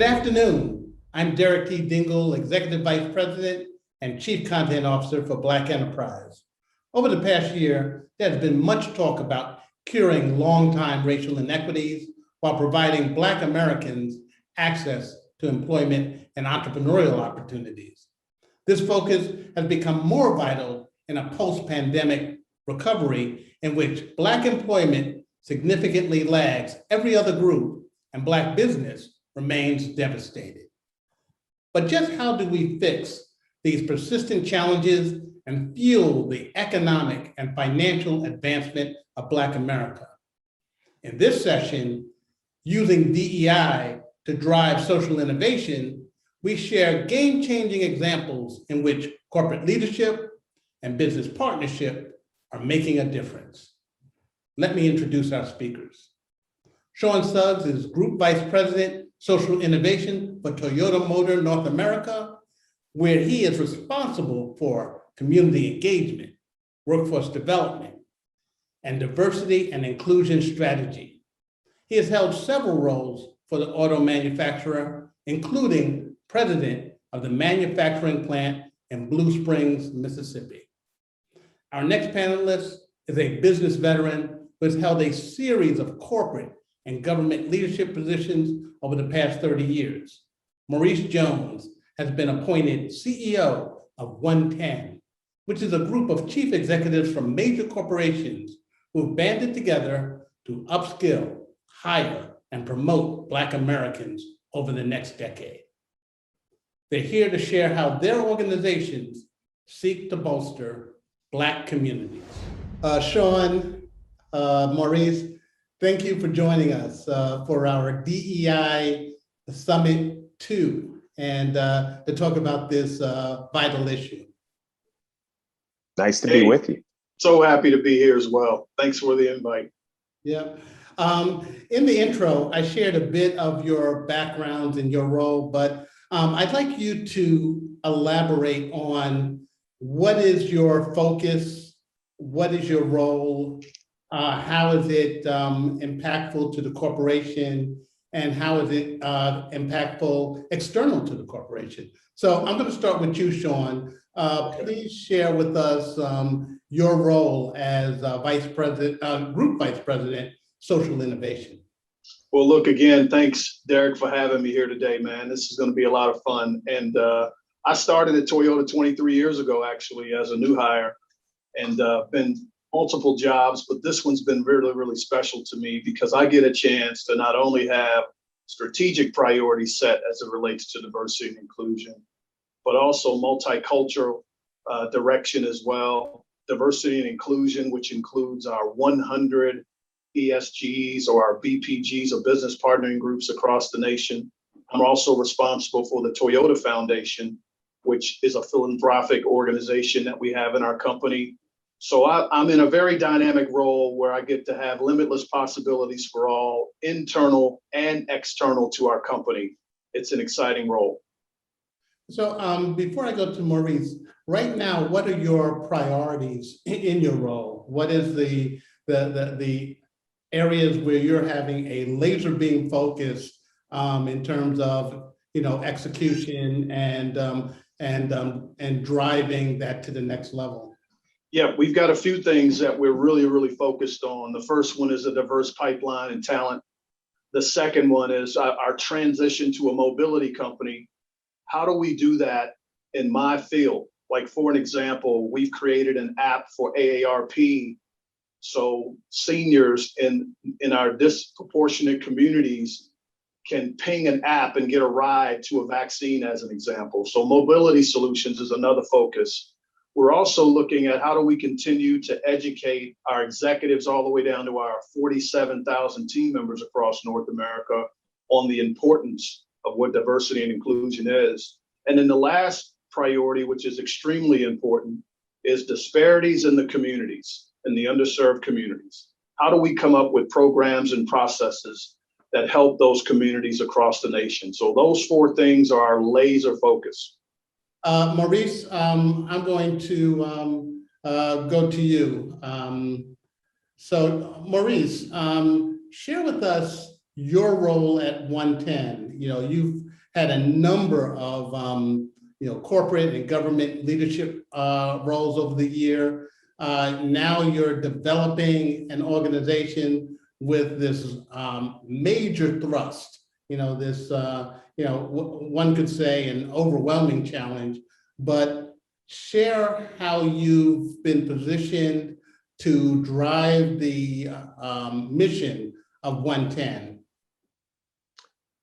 Good afternoon. I'm Derek T. Dingle, Executive Vice President and Chief Content Officer for Black Enterprise. Over the past year, there's been much talk about curing longtime racial inequities while providing Black Americans access to employment and entrepreneurial opportunities. This focus has become more vital in a post-pandemic recovery in which Black employment significantly lags every other group and Black business remains devastated. But just how do we fix these persistent challenges and fuel the economic and financial advancement of Black America? In this session, using DEI to drive social innovation, we share game-changing examples in which corporate leadership and business partnership are making a difference. Let me introduce our speakers. Suggs is Group Vice President, Social Innovation for Toyota Motor North America, where he is responsible for community engagement, workforce development, and diversity and inclusion strategy. He has held several roles for the auto manufacturer, including president of the manufacturing plant in Blue Springs, Mississippi. Our next panelist is a business veteran who has held a series of corporate and government leadership positions over the past 30 years. Maurice Jones has been appointed CEO of OneTen, which is a group of chief executives from major corporations who have banded together to upskill, hire, and promote Black Americans over the next decade. They're here to share how their organizations seek to bolster Black communities. Sean, Maurice, thank you for joining us for our DEI Summit 2 and to talk about this vital issue. Nice to be with you. So happy to be here as well. Thanks for the invite. Yeah. In the intro, I shared a bit of your backgrounds and your role, but I'd like you to elaborate on what is your focus, what is your role, how is it impactful to the corporation, and how is it impactful external to the corporation? So I'm going to start with you, Sean. Please share with us your role as Vice President, Group Vice President, Social Innovation. Well, look, again, thanks, Derek, for having me here today, man. This is going to be a lot of fun. And I started at Toyota 23 years ago, actually, as a new hire, and been multiple jobs, but this one's been really, really special to me because I get a chance to not only have strategic priorities set as it relates to diversity and inclusion, but also multicultural direction as well. Diversity and inclusion, which includes our 100 ESGs or our BPGs or business partnering groups across the nation. I'm also responsible for the Toyota Foundation, which is a philanthropic organization that we have in our company. So I'm in a very dynamic role where I get to have limitless possibilities for all internal and external to our company. It's an exciting role. So before I go to Maurice, right now, what are your priorities in your role? What is the areas where you're having a laser beam focus in terms of execution and driving that to the next level? Yeah, we've got a few things that we're really, really focused on. The first one is a diverse pipeline and talent. The second one is our transition to a mobility company. How do we do that in my field? Like, for an example, we've created an app for AARP. So seniors in our disproportionate communities can ping an app and get a ride to a vaccine, as an example. So mobility solutions is another focus. We're also looking at how do we continue to educate our executives all the way down to our 47,000 team members across North America on the importance of what diversity and inclusion is. And then the last priority, which is extremely important, is disparities in the communities, in the underserved communities. How do we come up with programs and processes that help those communities across the nation? So those four things are our laser focus. Maurice, I'm going to go to you. So Maurice, share with us your role at OneTen. You've had a number of corporate and government leadership roles over the year. Now you're developing an organization with this major thrust. One could say an overwhelming challenge, but share how you've been positioned to drive the mission of OneTen.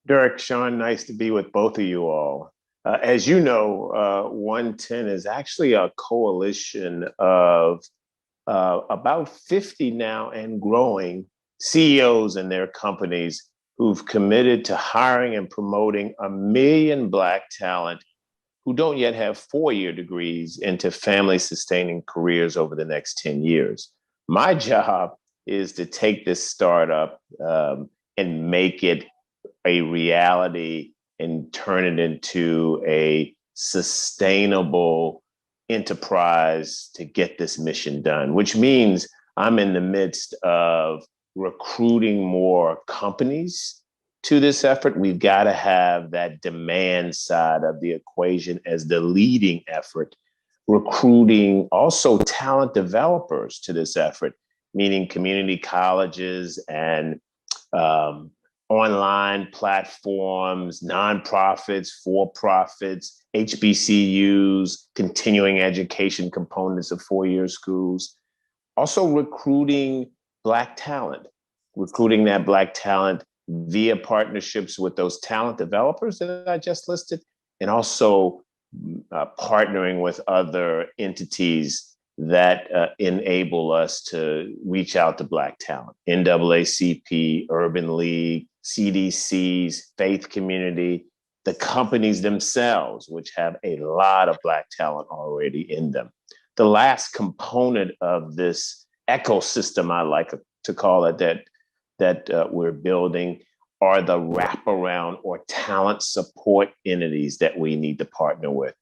Derek, Sean, nice to be with both of you all. As you know, OneTen is actually a coalition of about 50 now and growing CEOs and their companies who've committed to hiring and promoting 1 million Black talent who don't yet have 4-year degrees into family-sustaining careers over the next 10 years. My job is to take this startup and make it a reality and turn it into a sustainable enterprise to get this mission done, which means I'm in the midst of recruiting more companies to this effort. We've got to have that demand side of the equation as the leading effort, recruiting also talent developers to this effort, meaning community colleges and online platforms, nonprofits, for-profits, HBCUs, continuing education components of 4-year schools. Also recruiting Black talent, recruiting that Black talent via partnerships with those talent developers that I just listed, and also partnering with other entities that enable us to reach out to Black talent. NAACP, Urban League, CDCs, faith community, the companies themselves, which have a lot of Black talent already in them. The last component of this ecosystem, I like to call it, that we're building are the wraparound or talent support entities that we need to partner with.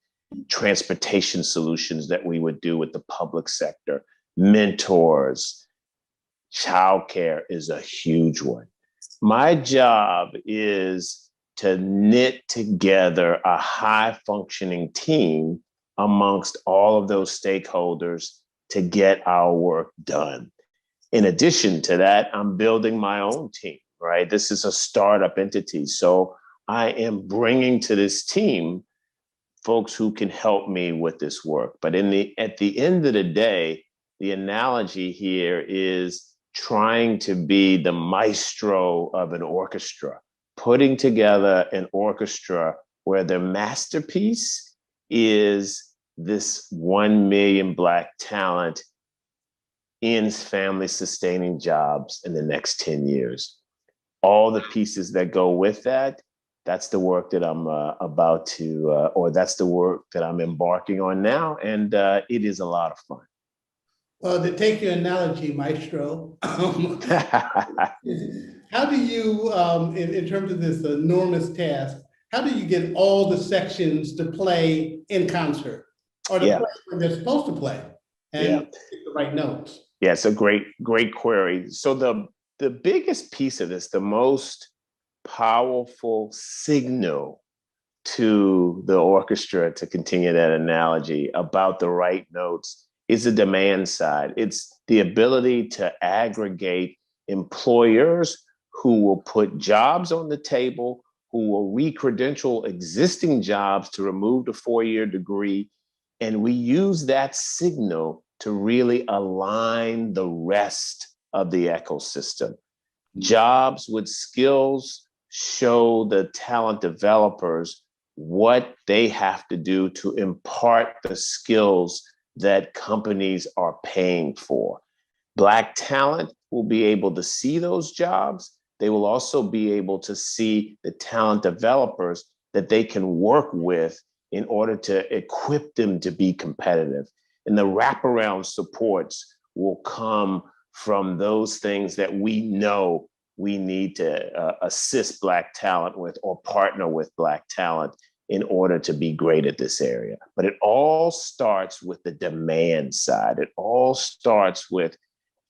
Transportation solutions that we would do with the public sector, mentors, childcare is a huge one. My job is to knit together a high functioning team amongst all of those stakeholders to get our work done. In addition to that, I'm building my own team, right? This is a startup entity. So I am bringing to this team folks who can help me with this work. But at the end of the day, the analogy here is trying to be the maestro of an orchestra, putting together an orchestra where the masterpiece is this 1 million Black talent in family sustaining jobs in the next 10 years. All the pieces that go with that, that's the work that I'm that's the work that I'm embarking on now. And it is a lot of fun. Well, to take your analogy, Maestro, how do you, in terms of this enormous task, how do you get all the sections to play in concert or to play when they're supposed to play and get the right notes? Yeah, it's a great query. So the biggest piece of this, the most powerful signal to the orchestra, to continue that analogy about the right notes, is the demand side. It's the ability to aggregate employers who will put jobs on the table, who will re-credential existing jobs to remove the 4-year degree. And we use that signal to really align the rest of the ecosystem. Jobs with skills show the talent developers what they have to do to impart the skills that companies are paying for. Black talent will be able to see those jobs. They will also be able to see the talent developers that they can work with in order to equip them to be competitive. And the wraparound supports will come from those things that we know we need to assist Black talent with or partner with Black talent in order to be great at this area. But it all starts with the demand side. It all starts with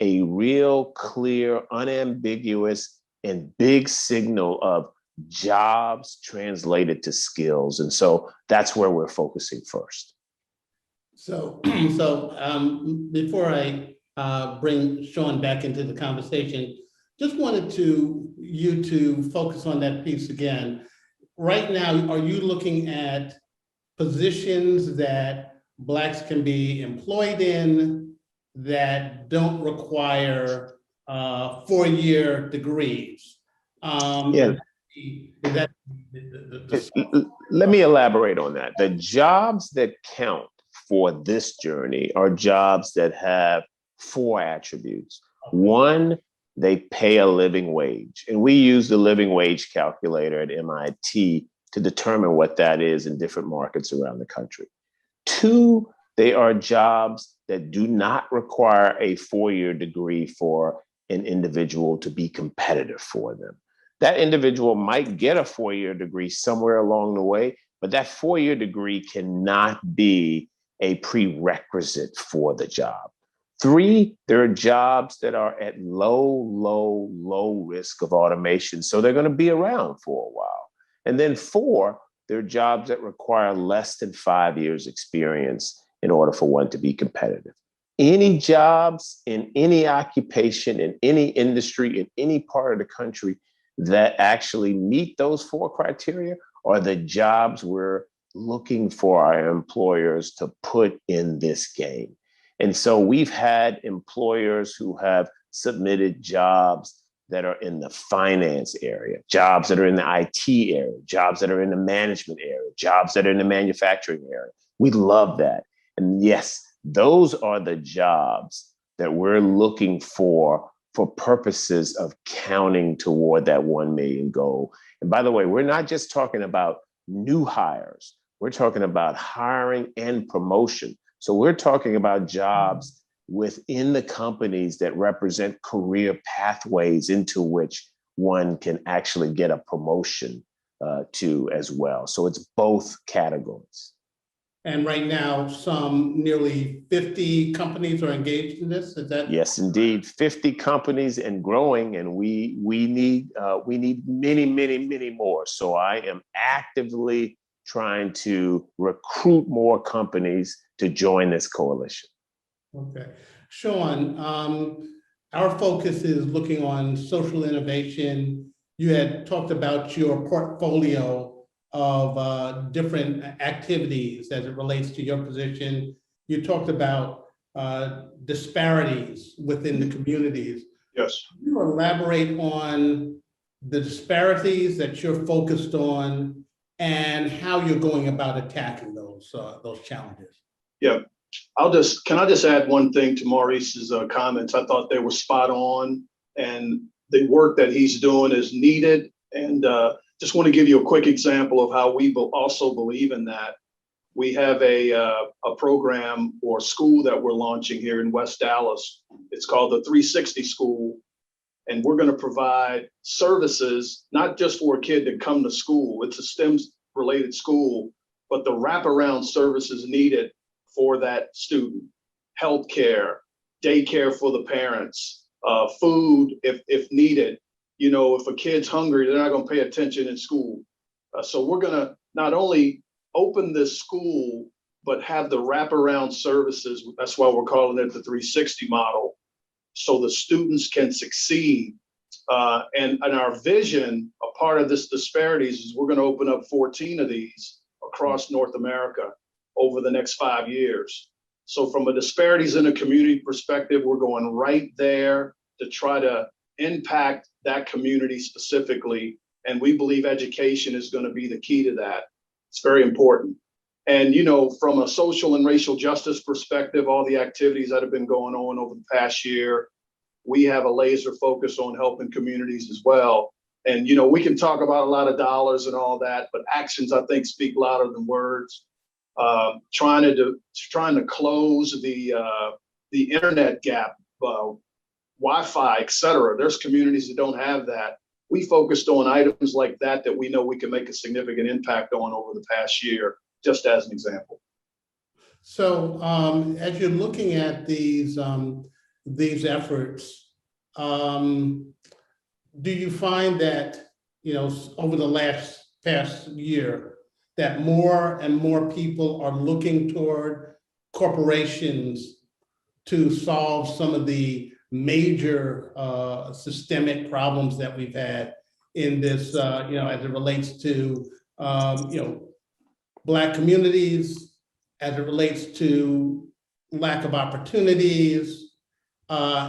a real clear, unambiguous, and big signal of jobs translated to skills. And so that's where we're focusing first. So, before I bring Sean back into the conversation, just wanted you to focus on that piece again. Right now, are you looking at positions that Blacks can be employed in that don't require 4-year degrees? Yeah. Is that Let me elaborate on that. The jobs that count for this journey are jobs that have 4 attributes. One, they pay a living wage. And we use the living wage calculator at MIT to determine what that is in different markets around the country. 2, they are jobs that do not require a 4-year degree for an individual to be competitive for them. That individual might get a 4-year degree somewhere along the way, but that 4-year degree cannot be a prerequisite for the job. 3, there are jobs that are at low risk of automation, so they're going to be around for a while. And then 4, there are jobs that require less than 5 years experience in order for one to be competitive. Any jobs in any occupation, in any industry, in any part of the country that actually meet those 4 criteria are the jobs we're looking for our employers to put in this game. And so we've had employers who have submitted jobs that are in the finance area, jobs that are in the IT area, jobs that are in the management area, jobs that are in the manufacturing area. We love that. And yes, those are the jobs that we're looking for purposes of counting toward that 1 million goal. And by the way, we're not just talking about new hires. We're talking about hiring and promotion. So we're talking about jobs within the companies that represent career pathways into which one can actually get a promotion to as well. So it's both categories. And right now, some nearly 50 companies are engaged in this. Is that? Yes, indeed, 50 companies and growing, and we need many more. So I am actively trying to recruit more companies to join this coalition. Okay, Sean, our focus is looking on social innovation. You had talked about your portfolio of different activities as it relates to your position. You talked about disparities within the communities. Yes. Can you elaborate on the disparities that you're focused on and how you're going about attacking those challenges? Yeah. Can I just add one thing to Maurice's comments? I thought they were spot on, and the work that he's doing is needed. And just want to give you a quick example of how we also believe in that. We have a program or school that we're launching here in West Dallas. It's called the 360 School. And we're going to provide services, not just for a kid to come to school. It's a STEM related school, but the wraparound services needed for that student: healthcare, daycare for the parents, food if needed. You know, if a kid's hungry, they're not going to pay attention in school. So we're going to not only open this school, but have the wraparound services. That's why we're calling it the 360 model, so the students can succeed. And our vision, a part of this disparities, is we're going to open up 14 of these across North America over the next 5 years. So from a disparities in a community perspective, we're going right there to try to impact that community specifically. And we believe education is going to be the key to that. It's very important. And, you know, from a social and racial justice perspective, all the activities that have been going on over the past year, we have a laser focus on helping communities as well. And, you know, we can talk about a lot of dollars and all that, but actions, I think, speak louder than words. Trying to close the internet gap, Wi-Fi, et cetera. There's communities that don't have that. We focused on items like that we know we can make a significant impact on over the past year, just as an example. So as you're looking at these efforts, do you find that over the past year, that more and more people are looking toward corporations to solve some of the major systemic problems that we've had in this, as it relates to, Black communities, as it relates to lack of opportunities.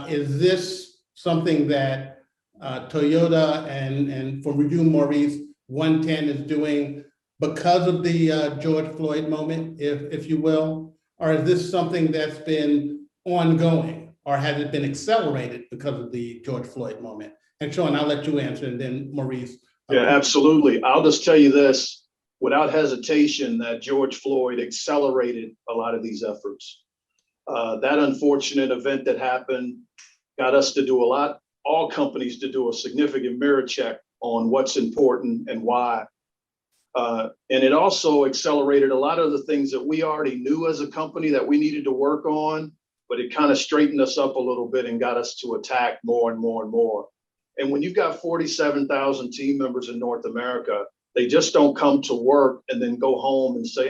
Is this something that Toyota and for you, Maurice, OneTen is doing because of the George Floyd moment, if you will? Or is this something that's been ongoing, or has it been accelerated because of the George Floyd moment? And Sean, I'll let you answer, and then Maurice. Yeah, absolutely. I'll just tell you this, without hesitation, that George Floyd accelerated a lot of these efforts. That unfortunate event that happened got us to do all companies to do a significant mirror check on what's important and why. And it also accelerated a lot of the things that we already knew as a company that we needed to work on, but it kind of straightened us up a little bit and got us to attack more and more and more. And when you've got 47,000 team members in North America, they just don't come to work and then go home and say,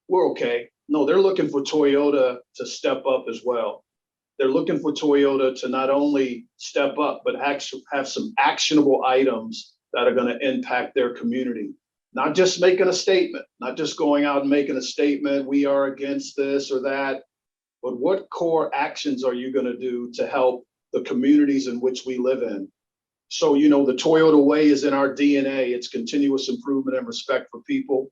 we're okay. No, they're looking for Toyota to step up as well. They're looking for Toyota to not only step up, but actually have some actionable items that are going to impact their community. Not just making a statement, not just going out and making a statement, we are against this or that, but what core actions are you going to do to help the communities in which we live in? So, the Toyota way is in our DNA. It's continuous improvement and respect for people.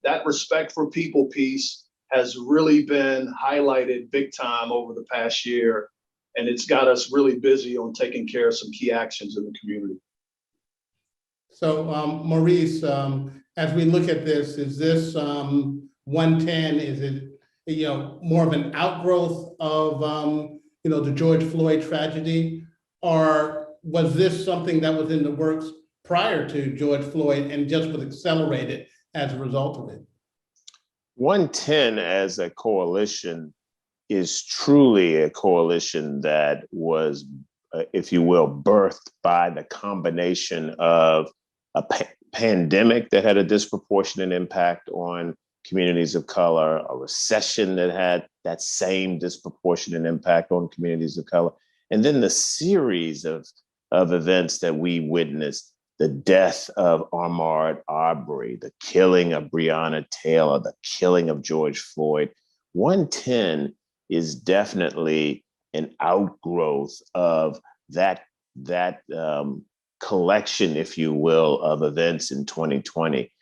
That respect for people piece has really been highlighted big time over the past year. And it's got us really busy on taking care of some key actions in the community. So Maurice, as we look at this, is this OneTen, is it, more of an outgrowth of, the George Floyd tragedy? Or was this something that was in the works prior to George Floyd and just was accelerated as a result of it? OneTen as a coalition is truly a coalition that was, if you will, birthed by the combination of a pandemic that had a disproportionate impact on communities of color, a recession that had that same disproportionate impact on communities of color, and then the series of events that we witnessed, the death of Ahmaud Arbery, the killing of Breonna Taylor, the killing of George Floyd. OneTen is definitely an outgrowth of that collection, if you will, of events in 2020.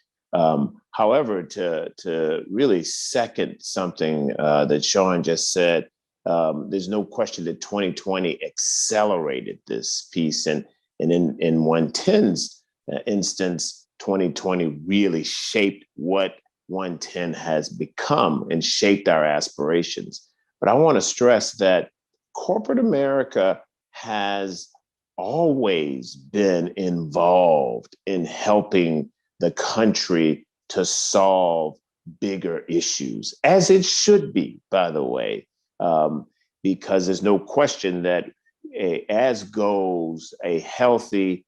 However, to really second something that Sean just said, there's no question that 2020 accelerated this piece. And in OneTen's instance, 2020 really shaped what OneTen has become and shaped our aspirations. But I want to stress that corporate America has always been involved in helping the country to solve bigger issues, as it should be, by the way, because there's no question that as goes a healthy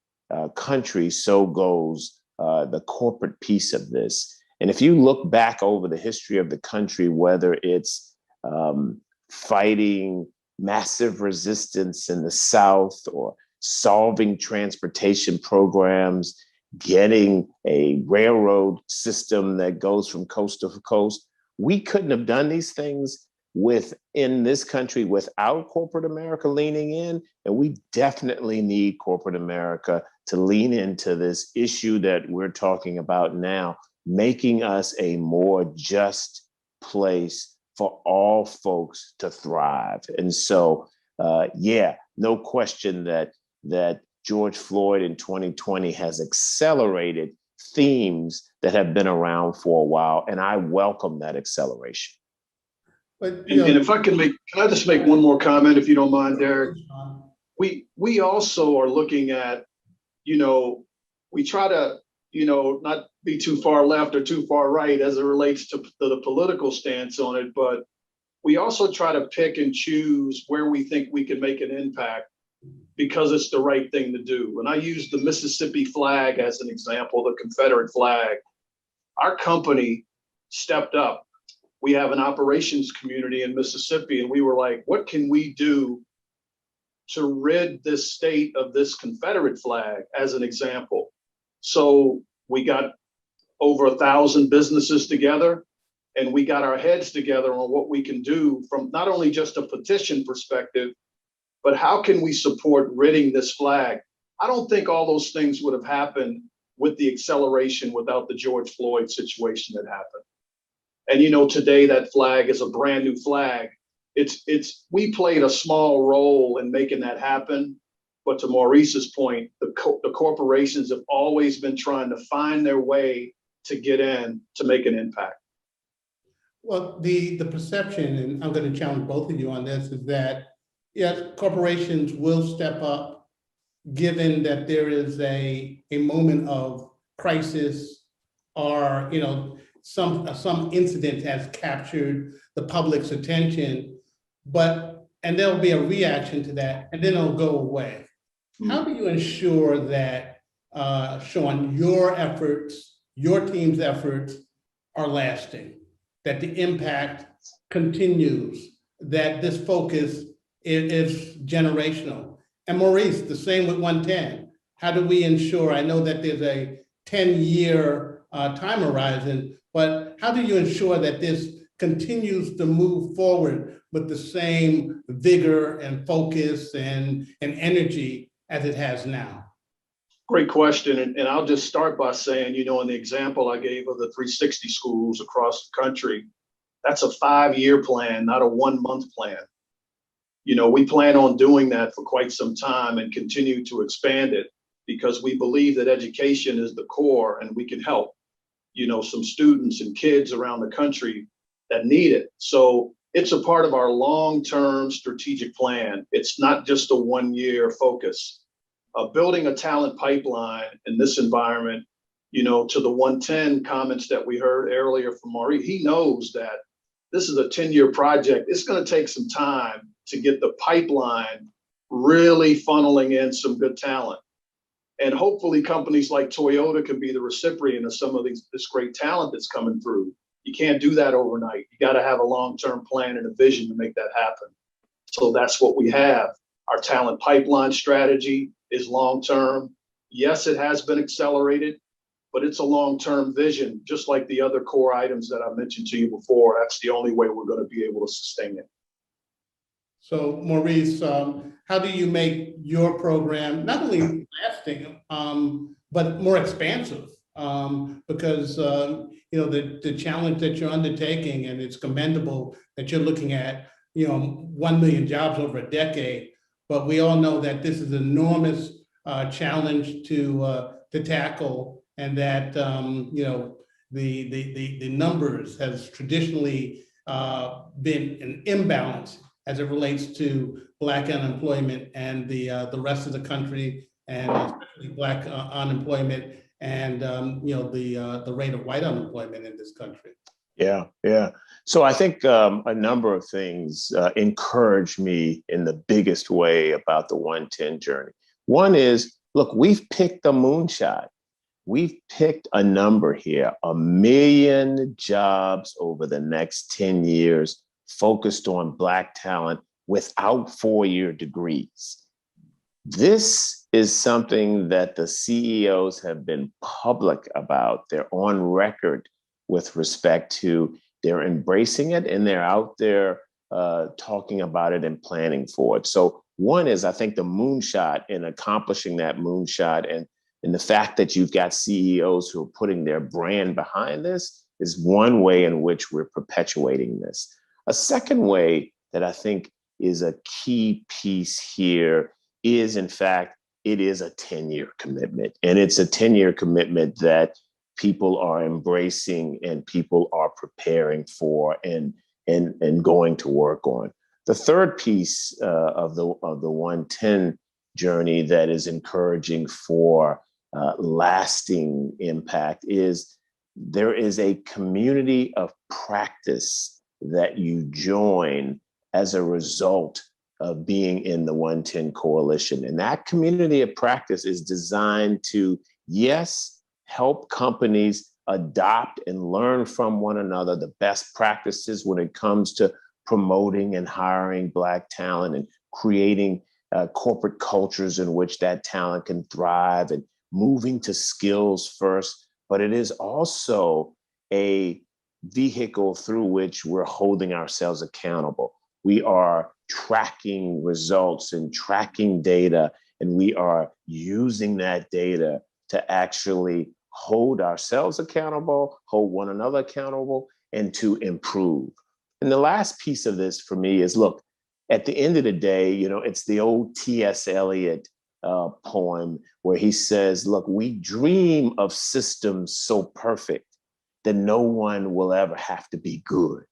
country, so goes the corporate piece of this. And if you look back over the history of the country, whether it's fighting massive resistance in the South or solving transportation programs, getting a railroad system that goes from coast to coast, we couldn't have done these things in this country without corporate America leaning in. And we definitely need corporate America to lean into this issue that we're talking about now, making us a more just place for all folks to thrive. And so, no question that George Floyd in 2020 has accelerated themes that have been around for a while, and I welcome that acceleration. And if I can I just make one more comment, if you don't mind, Derek? We also are looking at, we try to, not be too far left or too far right as it relates to the political stance on it, but we also try to pick and choose where we think we can make an impact. because it's the right thing to do. And I use the Mississippi flag as an example, the Confederate flag. Our company stepped up. We have an operations community in Mississippi, and we were like, what can we do to rid this state of this Confederate flag, as an example? So we got over 1,000 businesses together, and we got our heads together on what we can do from not only just a petition perspective, but how can we support ridding this flag? I don't think all those things would have happened with the acceleration without the George Floyd situation that happened. And you know, today that flag is a brand new flag. We played a small role in making that happen. But to Maurice's point, the corporations have always been trying to find their way to get in to make an impact. Well, the perception, and I'm going to challenge both of you on this, is that yes, corporations will step up, given that there is a moment of crisis, or some incident has captured the public's attention, and there'll be a reaction to that, and then it'll go away. How do you ensure that, Sean, your efforts, your team's efforts are lasting, that the impact continues, that this focus is generational? And Maurice, the same with OneTen. How do we ensure, I know that there's a 10-year time horizon, but how do you ensure that this continues to move forward with the same vigor and focus and energy as it has now? Great question. And I'll just start by saying, in the example I gave of the 360 schools across the country, that's a 5-year plan, not a 1-month plan. We plan on doing that for quite some time and continue to expand it, because we believe that education is the core, and we can help, some students and kids around the country that need it. So it's a part of our long-term strategic plan. It's not just a 1-year focus. Building a talent pipeline in this environment, to the OneTen comments that we heard earlier from Maurice, he knows that this is a 10-year project. It's going to take some time to get the pipeline really funneling in some good talent. And hopefully companies like Toyota can be the recipient of some of this great talent that's coming through. You can't do that overnight. You got to have a long-term plan and a vision to make that happen. So that's what we have. Our talent pipeline strategy is long-term. Yes, it has been accelerated, but it's a long-term vision, just like the other core items that I mentioned to you before. That's the only way we're going to be able to sustain it. So Maurice, how do you make your program not only lasting, but more expansive? Because the challenge that you're undertaking, and it's commendable that you're looking at 1 million jobs over a decade. But we all know that this is an enormous challenge to tackle, and that the numbers has traditionally been an imbalance as it relates to Black unemployment and the rest of the country, and especially Black unemployment, and the rate of white unemployment in this country. Yeah. So I think a number of things encourage me in the biggest way about the OneTen journey. One is, look, we've picked a moonshot. We've picked a number here, 1 million jobs over the next 10 years, focused on Black talent without 4-year degrees. This is something that the CEOs have been public about. They're on record with respect to they're embracing it, and they're out there talking about it and planning for it. So one is, I think, the moonshot, in accomplishing that moonshot, and the fact that you've got CEOs who are putting their brand behind this is one way in which we're perpetuating this. A second way that I think is a key piece here is, in fact, it is a 10-year commitment. And it's a 10-year commitment that people are embracing and people are preparing for and going to work on. The third piece of the OneTen journey that is encouraging for lasting impact is there is a community of practice that you join as a result of being in the OneTen Coalition. And that community of practice is designed to, yes, help companies adopt and learn from one another the best practices when it comes to promoting and hiring Black talent and creating corporate cultures in which that talent can thrive and moving to skills first. But it is also a vehicle through which we're holding ourselves accountable. We are tracking results and tracking data, and we are using that data to actually hold ourselves accountable, hold one another accountable, and to improve. And the last piece of this for me is, look, at the end of the day, it's the old T.S. Eliot poem where he says, look, we dream of systems so perfect that no one will ever have to be good,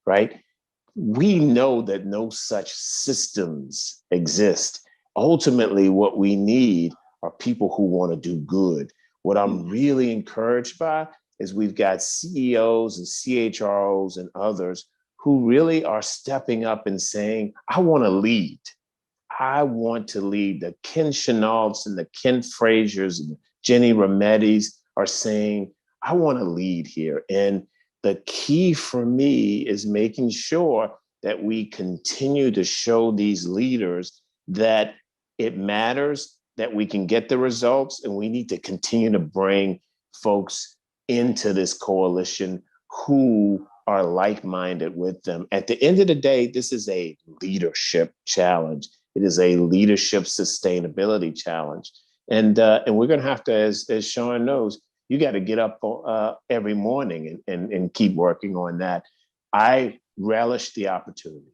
right? We know that no such systems exist. Ultimately, what we need are people who want to do good. What I'm really encouraged by is we've got CEOs and CHROs and others who really are stepping up and saying, I want to lead. I want to lead. The Ken Chenaults and the Ken Frasers and Jenny Remedis are saying, I want to lead here. And the key for me is making sure that we continue to show these leaders that it matters, that we can get the results, and we need to continue to bring folks into this coalition who are like-minded with them. At the end of the day, this is a leadership challenge. It is a leadership sustainability challenge. And we're going to have to, as Sean knows, you got to get up every morning and keep working on that. I relish the opportunity.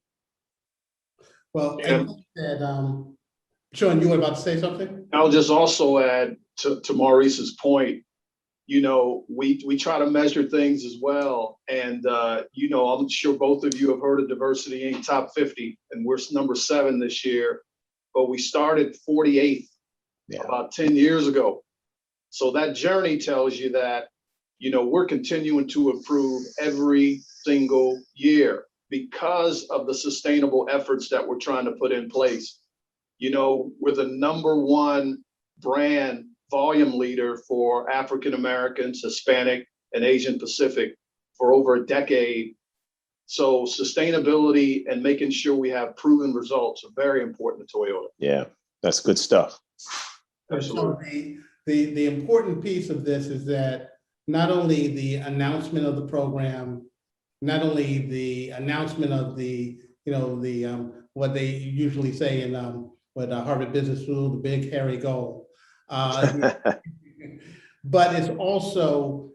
Well, I think that, Sean, you were about to say something? I'll just also add to Maurice's point, we try to measure things as well. And, I'm sure both of you have heard of Diversity Inc. Top 50, and we're number 7 this year, but we started 48th about 10 years ago. So that journey tells you that, we're continuing to improve every single year because of the sustainable efforts that we're trying to put in place. We're the #1 brand volume leader for African Americans, Hispanic, and Asian Pacific for over a decade. So sustainability and making sure we have proven results are very important to Toyota. Yeah, that's good stuff. Absolutely. The important piece of this is that not only the announcement of the program, not only the announcement of the what they usually say in Harvard Business School, the big hairy goal, but it's also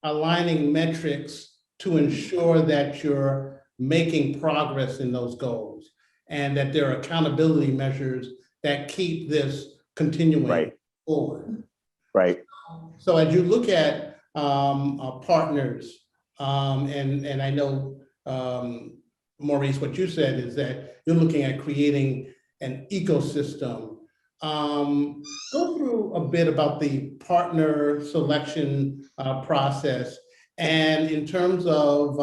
aligning metrics to ensure that you're making progress in those goals and that there are accountability measures that keep this continuing forward. Right. So as you look at partners, and I know, Maurice, what you said is that you're looking at creating an ecosystem. Go through a bit about the partner selection process, and in terms of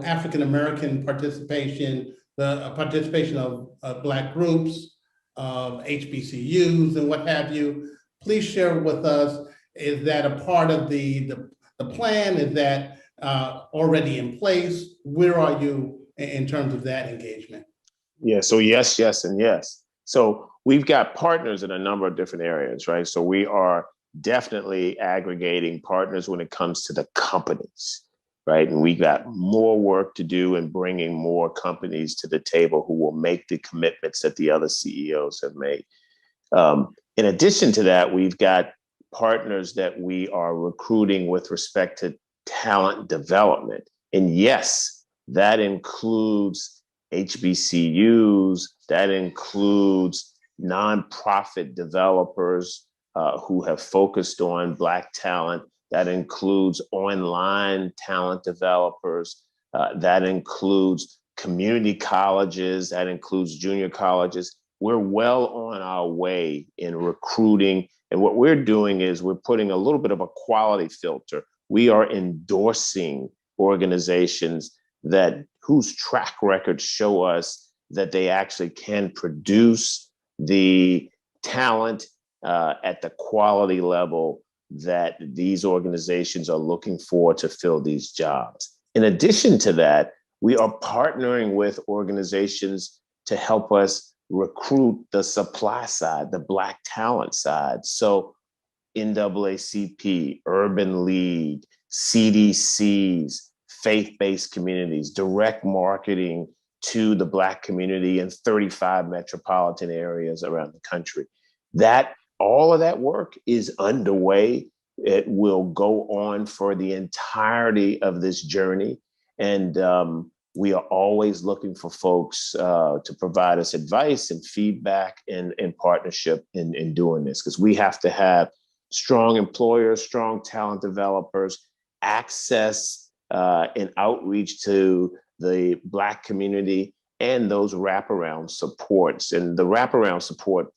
African American participation, the participation of Black groups, of HBCUs, and what have you. Please share with us: is that a part of the plan? Is that already in place? Where are you in terms of that engagement? Yeah. So yes, yes, and yes. So we've got partners in a number of different areas, right? So we are definitely aggregating partners when it comes to the companies, right? And we got more work to do in bringing more companies to the table who will make the commitments that the other CEOs have made. In addition to that, we've got partners that we are recruiting with respect to talent development. And yes, that includes HBCUs, that includes nonprofit developers who have focused on Black talent, that includes online talent developers, that includes community colleges, that includes junior colleges. We're well on our way in recruiting. And what we're doing is we're putting a little bit of a quality filter. We are endorsing organizations whose track records show us that they actually can produce the talent at the quality level that these organizations are looking for to fill these jobs. In addition to that, we are partnering with organizations to help us recruit the supply side, the Black talent side. So NAACP, Urban League, CDCs, faith-based communities, direct marketing to the Black community in 35 metropolitan areas around the country. All of that work is underway. It will go on for the entirety of this journey. And we are always looking for folks to provide us advice and feedback and partnership in doing this, because we have to have strong employers, strong talent developers, access and outreach to the Black community, and those wraparound supports. And the wraparound support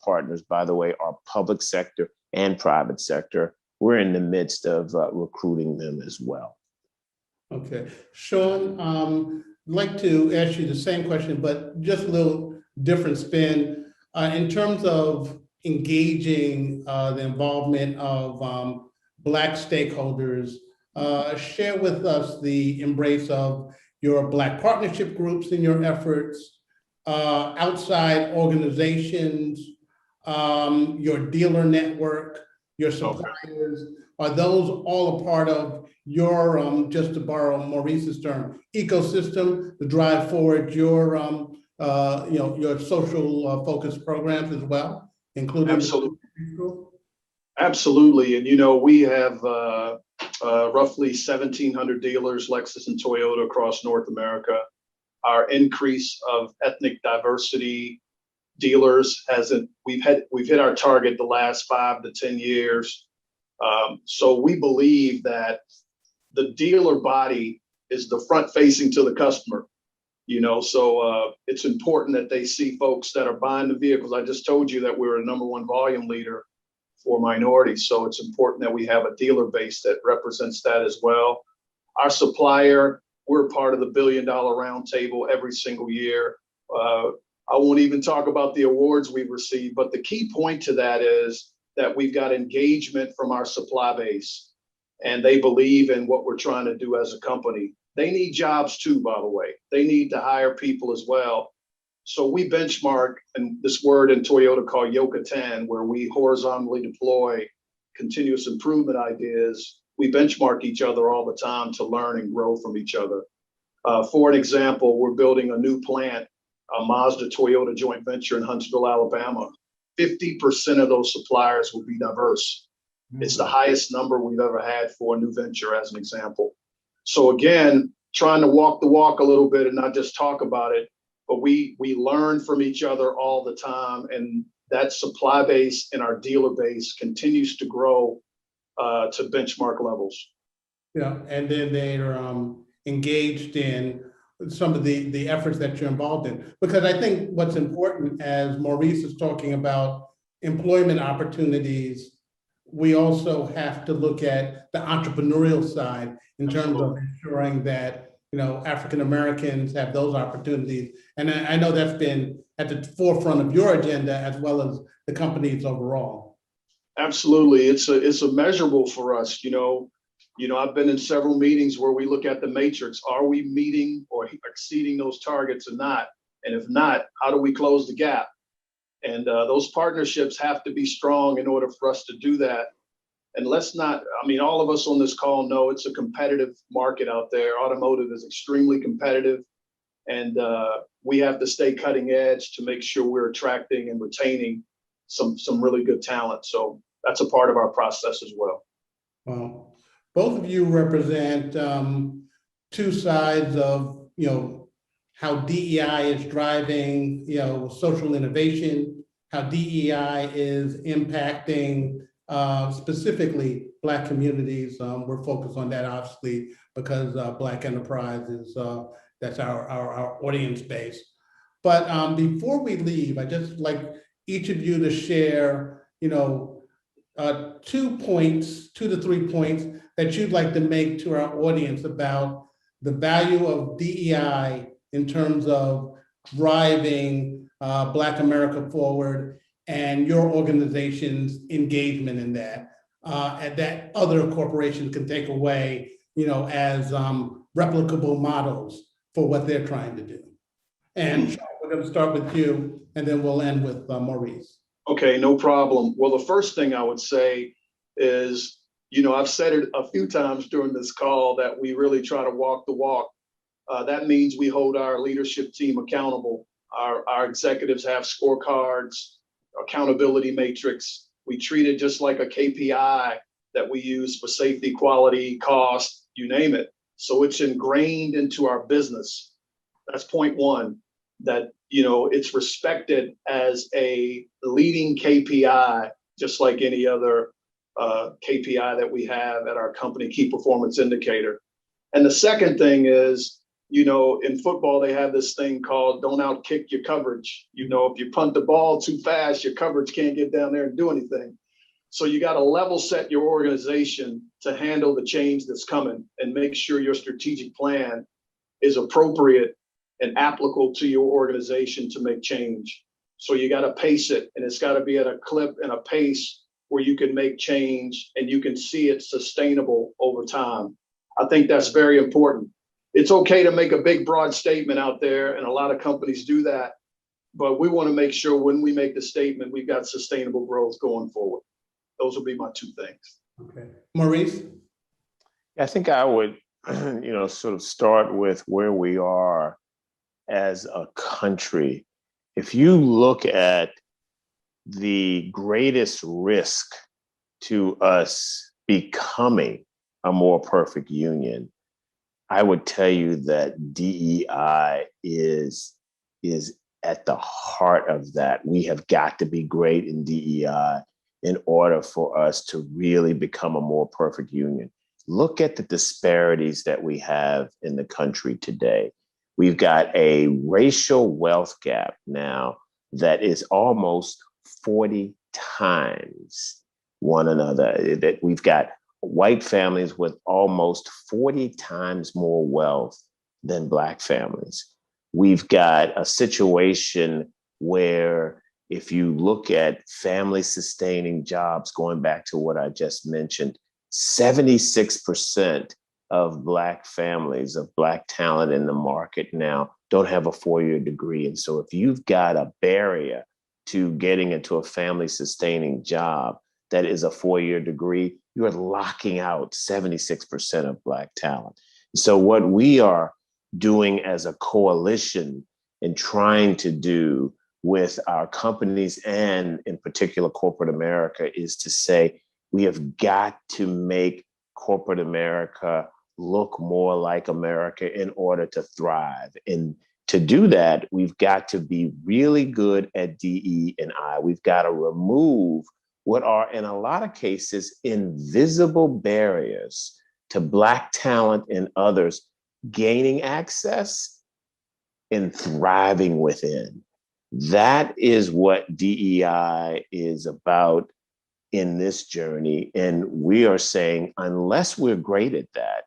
partners, by the way, are public sector and private sector. We're in the midst of recruiting them as well. Okay, Sean, I'd like to ask you the same question, but just a little different spin. In terms of engaging the involvement of Black stakeholders, share with us the embrace of your Black partnership groups in your efforts, outside organizations, your dealer network, your suppliers. Are those all a part of your, just to borrow Maurice's term, ecosystem to drive forward your, your social focused programs as well, including? Absolutely. Absolutely. And, we have roughly 1,700 dealers, Lexus and Toyota, across North America. Our increase of ethnic diversity dealers we've hit our target the last 5 to 10 years. So we believe that the dealer body is the front facing to the customer, so it's important that they see folks that are buying the vehicles. I just told you that we're a #1 volume leader for minorities. So it's important that we have a dealer base that represents that as well. Our supplier, we're part of the $1 billion roundtable every single year. I won't even talk about the awards we've received, but the key point to that is that we've got engagement from our supply base, and they believe in what we're trying to do as a company. They need jobs too, by the way. They need to hire people as well. So we benchmark, and this word in Toyota called Yokoten, where we horizontally deploy continuous improvement ideas. We benchmark each other all the time to learn and grow from each other. For an example, we're building a new plant, a Mazda Toyota joint venture in Huntsville, Alabama. 50% of those suppliers will be diverse. It's the highest number we've ever had for a new venture, as an example. So again, trying to walk the walk a little bit and not just talk about it, but we learn from each other all the time, and that supply base and our dealer base continues to grow to benchmark levels. Yeah, and then they're engaged in some of the efforts that you're involved in. Because I think what's important, as Maurice is talking about employment opportunities, we also have to look at the entrepreneurial side in terms of ensuring that African Americans have those opportunities. And I know that's been at the forefront of your agenda as well as the company's overall. Absolutely, it's a measurable for us. I've been in several meetings where we look at the matrix. Are we meeting or exceeding those targets or not? And if not, how do we close the gap? And those partnerships have to be strong in order for us to do that. And all of us on this call know it's a competitive market out there. Automotive is extremely competitive, and we have to stay cutting edge to make sure we're attracting and retaining some really good talent. So that's a part of our process as well. Well, both of you represent two sides of how DEI is driving social innovation, how DEI is impacting specifically Black communities. We're focused on that obviously because Black enterprise is that's our audience base. But before we leave, I just like each of you to share 2 to 3 points that you'd like to make to our audience about the value of DEI in terms of driving Black America forward and your organization's engagement in that, and that other corporations can take away, as replicable models for what they're trying to do. And Sean, we're going to start with you, and then we'll end with Maurice. Okay, no problem. Well, the first thing I would say is, I've said it a few times during this call that we really try to walk the walk. That means we hold our leadership team accountable. Our executives have scorecards, accountability matrix. We treat it just like a KPI that we use for safety, quality, cost, you name it. So it's ingrained into our business. That's point one, that, it's respected as a leading KPI, just like any other KPI that we have at our company, key performance indicator. And the second thing is, in football, they have this thing called don't outkick your coverage. If you punt the ball too fast, your coverage can't get down there and do anything. So you got to level set your organization to handle the change that's coming and make sure your strategic plan is appropriate and applicable to your organization to make change. So you got to pace it, and it's got to be at a clip and a pace where you can make change and you can see it sustainable over time. I think that's very important. It's okay to make a big, broad statement out there, and a lot of companies do that, but we want to make sure when we make the statement, we've got sustainable growth going forward. Those will be my two things. Okay. Maurice? I think I would, sort of start with where we are as a country. If you look at the greatest risk to us becoming a more perfect union, I would tell you that DEI is at the heart of that. We have got to be great in DEI in order for us to really become a more perfect union. Look at the disparities that we have in the country today. We've got a racial wealth gap now that is almost 40 times one another. That we've got white families with almost 40 times more wealth than Black families. We've got a situation where if you look at family sustaining jobs, going back to what I just mentioned, 76% of Black families, of Black talent in the market now don't have a 4-year degree. And so if you've got a barrier to getting into a family sustaining job that is a 4-year degree, you're locking out 76% of Black talent. So what we are doing as a coalition and trying to do with our companies and in particular corporate America is to say, we have got to make corporate America look more like America in order to thrive. And to do that, we've got to be really good at DE&I. We've got to remove what are, in a lot of cases, invisible barriers to Black talent and others gaining access and thriving within. That is what DEI is about in this journey. And we are saying, unless we're great at that,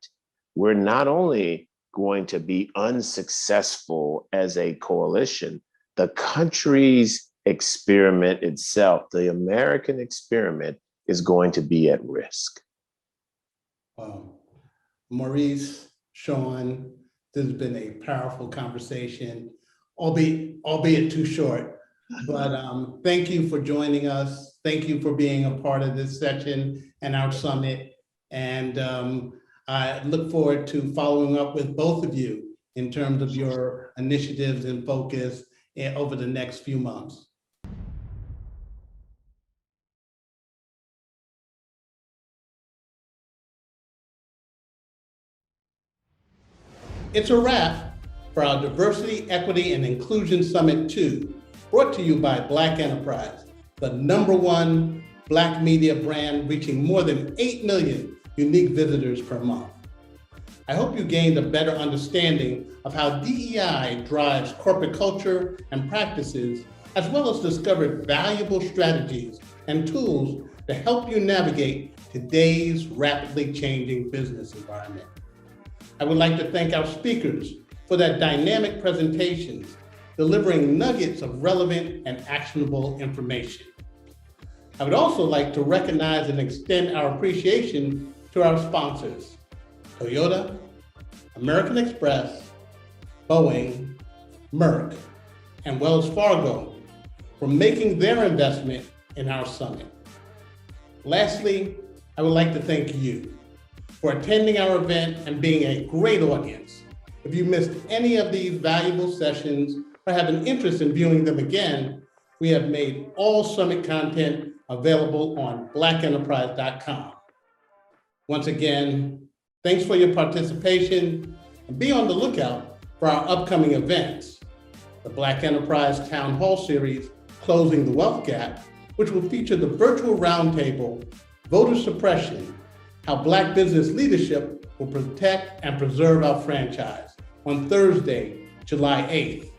we're not only going to be unsuccessful as a coalition, the country's experiment itself, the American experiment, is going to be at risk. Maurice, Sean, this has been a powerful conversation, albeit too short. But thank you for joining us. Thank you for being a part of this session and our summit. And I look forward to following up with both of you in terms of your initiatives and focus over the next few months. It's a wrap for our Diversity, Equity, and Inclusion Summit 2, brought to you by Black Enterprise, the #1 Black media brand reaching more than 8 million unique visitors per month. I hope you gained a better understanding of how DEI drives corporate culture and practices, as well as discovered valuable strategies and tools to help you navigate today's rapidly changing business environment. I would like to thank our speakers for their dynamic presentations delivering nuggets of relevant and actionable information. I would also like to recognize and extend our appreciation to our sponsors, Toyota, American Express, Boeing, Merck, and Wells Fargo for making their investment in our summit. Lastly, I would like to thank you for attending our event and being a great audience. If you missed any of these valuable sessions or have an interest in viewing them again, we have made all summit content available on blackenterprise.com. Once again, thanks for your participation, and be on the lookout for our upcoming events. The Black Enterprise Town Hall Series, Closing the Wealth Gap, which will feature the virtual roundtable, Voter Suppression, How Black Business Leadership Will Protect and Preserve Our Franchise, on Thursday, July 8th,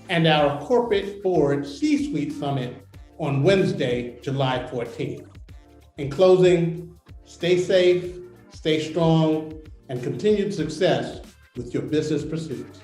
and our Corporate Board C-Suite Summit on Wednesday, July 14th. In closing, stay safe, stay strong, and continued success with your business pursuits.